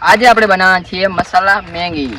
આજે આપણે બનાવવાના છીએ મસાલા મેગી।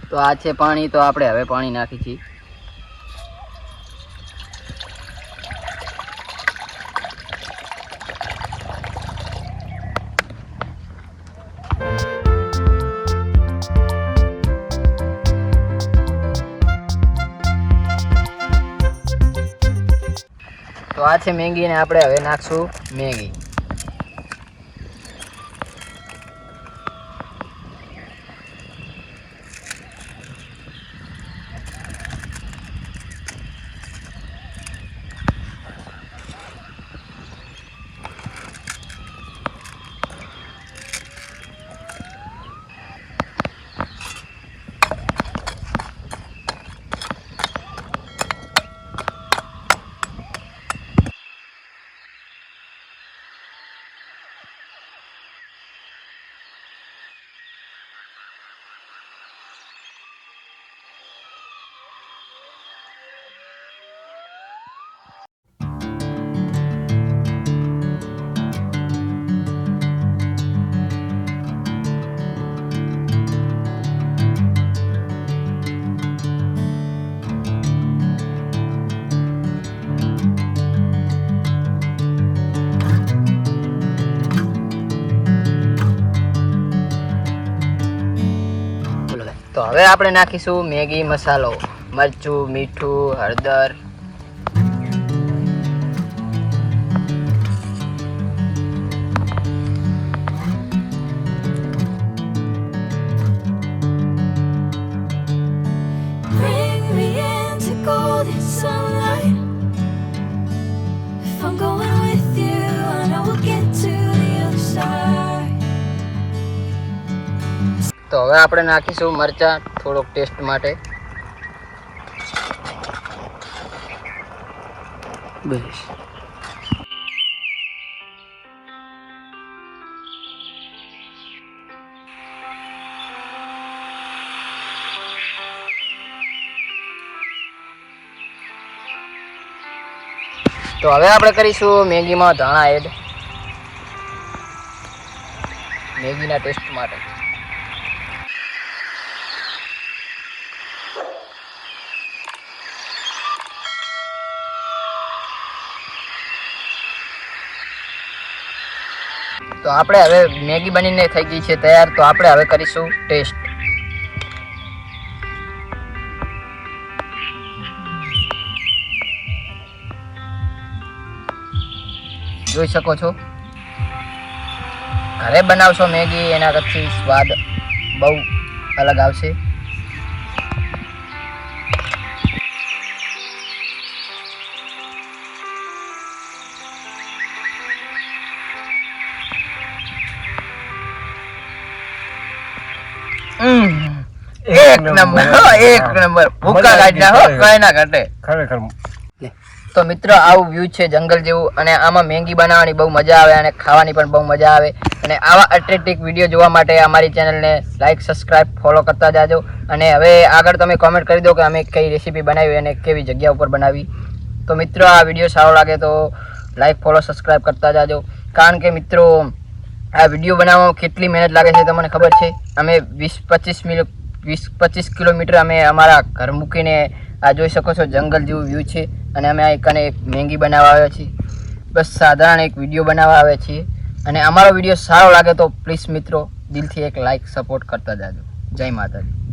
તો આ છે પાણી, તો આપણે હવે પાણી નાખી છીએ। તો આ છે મેગી ને આપણે હવે નાખશું મેગી। તો હવે આપણે નાખીશું મેગી મસાલો, મરચું, મીઠું, હળદર। તો હવે આપણે નાખીશું મરચાં થોડોક ટેસ્ટ માટે। બસ તો હવે આપણે કરીશું મેગીમાં ધાણા એડ, મેગીના ટેસ્ટ માટે। તો આપણે હવે મેગી બનીને થઈ ગઈ છે તૈયાર। તો આપણે હવે કરીશું ટેસ્ટ। જોઈ શકો છો, ઘરે બનાવશો મેગી એના કરતી સ્વાદ બહુ અલગ આવશે। એક નંબર ભૂકા કાઢના હો, કઈ ના ઘટે ખરેખર। તો મિત્રો આવું વ્યૂ છે જંગલ જેવું, અને આમાં મેગી બનાવવાની બહુ મજા આવે અને ખાવાની પણ બહુ મજા આવે। અને આવા અટ્રેક્ટિવ વિડીયો જોવા માટે અમારી ચેનલને લાઈક, સબસ્ક્રાઇબ, ફોલો કરતા જાજો। અને હવે આગળ તમે કોમેન્ટ કરી દો કે અમે કઈ રેસીપી બનાવી અને કેવી જગ્યા ઉપર બનાવી। તો મિત્રો આ વિડીયો સારો લાગે તો લાઈક, ફોલો, સબસ્ક્રાઇબ કરતા જાજો, કારણ કે મિત્રો આ વિડીયો બનાવવામાં કેટલી મહેનત લાગે છે તમને ખબર છે। અમે 20-25 કિલોમીટર અમે અમારા ઘર મૂકીને આ જોઈ શકો છો જંગલ જેવું વ્યૂ છે, અને અમે આ કને એક મેગી બનાવવા આવ્યા છીએ। બસ સાધારણ એક વિડીયો બનાવવા આવ્યા છીએ, અને અમારો વિડીયો સારો લાગે તો પ્લીઝ મિત્રો દિલથી એક લાઈક સપોર્ટ કરતા જાજો। જય માતાજી.